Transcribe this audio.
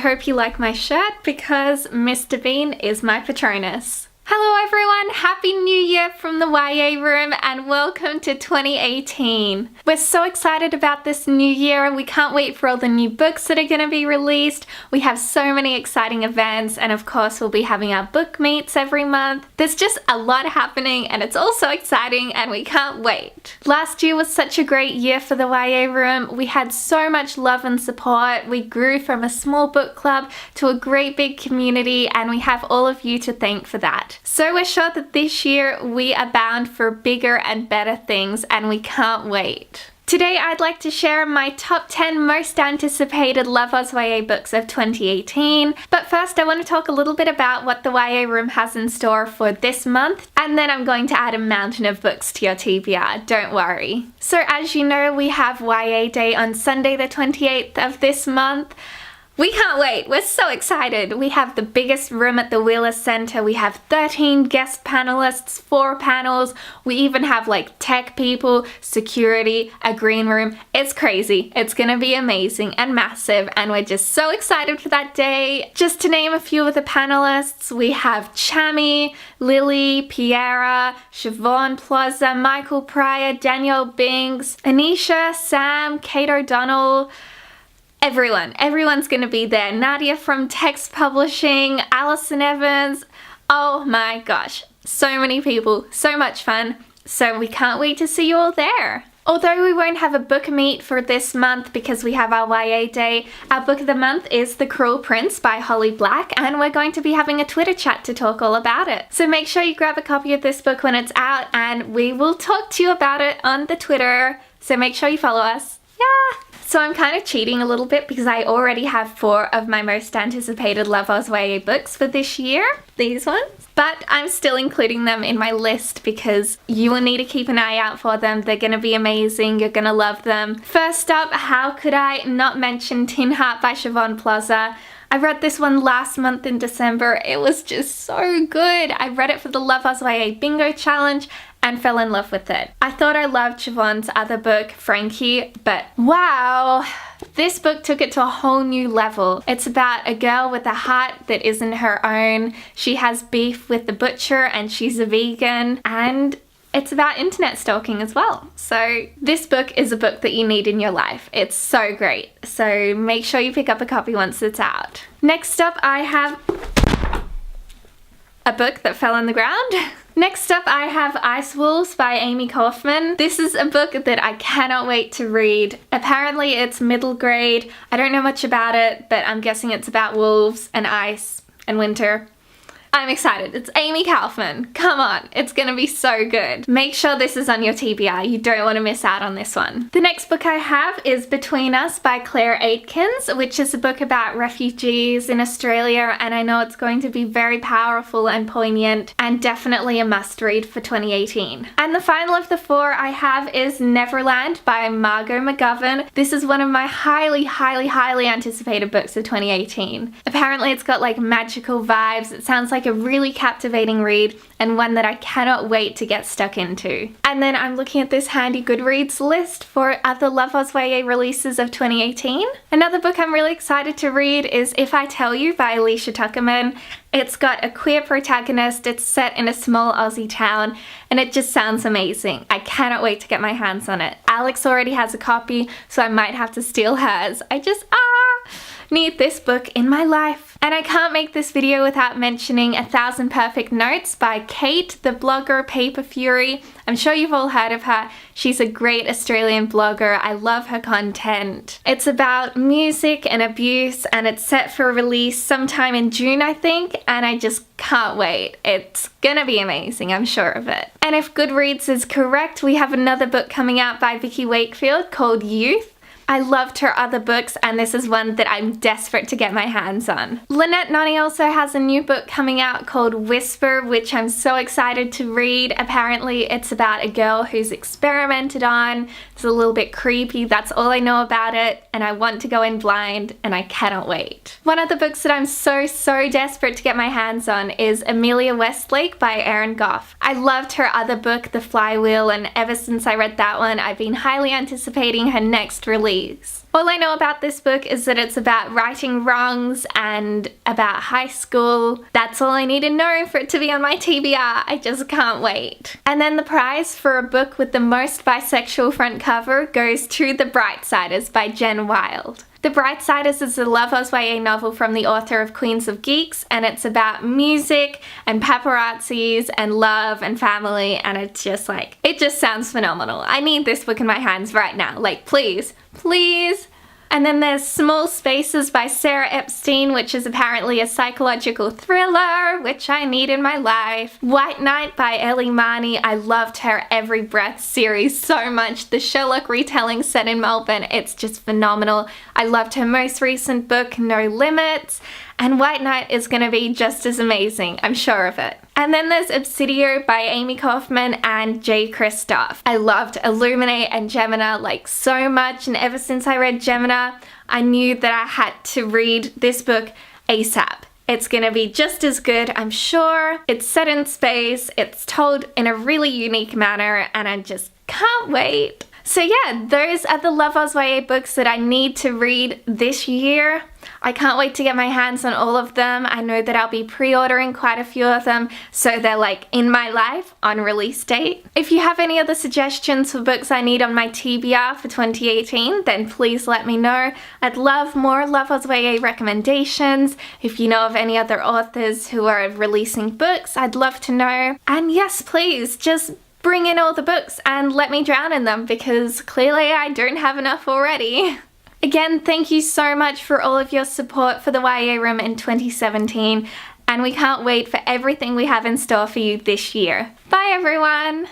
hope you like my shirt because Mr. Bean is my Patronus. Hello everyone, Happy New Year from the YA Room and welcome to 2018. We're so excited about this new year. We can't wait for all the new books that are going to be released. We have so many exciting events and of course we'll be having our book meets every month. There's just a lot happening and it's all so exciting and we can't wait. Last year was such a great year for the YA Room. We had so much love and support. We grew from a small book club to a great big community and we have all of you to thank for that. So we're sure that this year we are bound for bigger and better things and we can't wait. Today I'd like to share my top 10 most anticipated Love Oz YA books of 2018. But first I want to talk a little bit about what the YA Room has in store for this month, and then I'm going to add a mountain of books to your TBR, don't worry. So as you know, we have YA Day on Sunday the 28th of this month. We can't wait, we're so excited. We have the biggest room at the Wheeler Center. We have 13 guest panelists, 4 panels. We even have like tech people, security, a green room. It's crazy. It's gonna be amazing and massive and we're just so excited for that day. Just to name a few of the panelists, we have Chami, Lily, Piera, Siobhan Plaza, Michael Pryor, Danielle Binks, Anisha, Sam, Kate O'Donnell, everyone's gonna be there. Nadia from Text Publishing, Alison Evans. Oh my gosh, so many people, so much fun. So we can't wait to see you all there. Although we won't have a book meet for this month because we have our YA Day, our book of the month is The Cruel Prince by Holly Black and we're going to be having a Twitter chat to talk all about it. So make sure you grab a copy of this book when it's out and we will talk to you about it on the Twitter. So make sure you follow us. Yeah! So I'm kind of cheating a little bit because I already have 4 of my most anticipated Love Oz YA books for this year, these ones. But I'm still including them in my list because you will need to keep an eye out for them. They're going to be amazing, you're going to love them. First up, how could I not mention Tin Heart by Siobhan Plaza? I read this one last month in December. It was just so good. I read it for the Love Oz YA Bingo Challenge and fell in love with it. I thought I loved Siobhan's other book, Frankie, but wow, this book took it to a whole new level. It's about a girl with a heart that isn't her own. She has beef with the butcher and she's a vegan, and it's about internet stalking as well. So this book is a book that you need in your life. It's so great. So make sure you pick up a copy once it's out. Next up, I have a book that fell on the ground. Next up, I have Ice Wolves by Amy Kaufman. This is a book that I cannot wait to read. Apparently it's middle grade. I don't know much about it, but I'm guessing it's about wolves and ice and winter. I'm excited. It's Amy Kaufman. Come on, it's gonna be so good. Make sure this is on your TBR. You don't want to miss out on this one. The next book I have is Between Us by Claire Aitkins, which is a book about refugees in Australia, and I know it's going to be very powerful and poignant and definitely a must read for 2018. And the final of the 4 I have is Neverland by Margot McGovern. This is one of my highly anticipated books of 2018. Apparently it's got like magical vibes. It sounds like a really captivating read and one that I cannot wait to get stuck into. And then I'm looking at this handy Goodreads list for other Love Oz YA releases of 2018. Another book I'm really excited to read is If I Tell You by Alicia Tuckerman. It's got a queer protagonist, it's set in a small Aussie town, and it just sounds amazing. I cannot wait to get my hands on it. Alex already has a copy, so I might have to steal hers. I just need this book in my life. And I can't make this video without mentioning 1,000 Perfect Notes by Kate, the blogger Paper Fury. I'm sure you've all heard of her. She's a great Australian blogger. I love her content. It's about music and abuse and it's set for release sometime in June, I think, and I just can't wait. It's gonna be amazing, I'm sure of it. And if Goodreads is correct, we have another book coming out by Vicky Wakefield called Youth. I loved her other books and this is one that I'm desperate to get my hands on. Lynette Noni also has a new book coming out called Whisper, which I'm so excited to read. Apparently it's about a girl who's experimented on. It's a little bit creepy, that's all I know about it, and I want to go in blind and I cannot wait. One of the books that I'm so desperate to get my hands on is Amelia Westlake by Erin Goff. I loved her other book, The Flywheel, and ever since I read that one I've been highly anticipating her next release. please. All I know about this book is that it's about righting wrongs and about high school. That's all I need to know for it to be on my TBR. I just can't wait. And then the prize for a book with the most bisexual front cover goes to The Brightsiders by Jen Wilde. The Brightsiders is a Love Oz YA novel from the author of Queens of Geeks, and it's about music and paparazzis and love and family, and it's just like, it just sounds phenomenal. I need this book in my hands right now. Like, please, please. And then there's Small Spaces by Sarah Epstein, which is apparently a psychological thriller, which I need in my life. White Knight by Ellie Marney. I loved her Every Breath series so much. The Sherlock retelling set in Melbourne, it's just phenomenal. I loved her most recent book, No Limits, and White Knight is going to be just as amazing, I'm sure of it. And then there's Obsidio by Amy Kaufman and Jay Kristoff. I loved Illuminate and Gemina like so much, and ever since I read Gemina, I knew that I had to read this book ASAP. It's gonna be just as good, I'm sure. It's set in space, it's told in a really unique manner, and I just can't wait. So yeah, those are the Love Oz YA books that I need to read this year. I can't wait to get my hands on all of them. I know that I'll be pre-ordering quite a few of them, so they're like in my life on release date. If you have any other suggestions for books I need on my TBR for 2018, then please let me know. I'd love more Love Oz YA recommendations. If you know of any other authors who are releasing books, I'd love to know. And yes, please, just bring in all the books and let me drown in them, because clearly I don't have enough already. Again, thank you so much for all of your support for the YA Room in 2017, and we can't wait for everything we have in store for you this year. Bye everyone!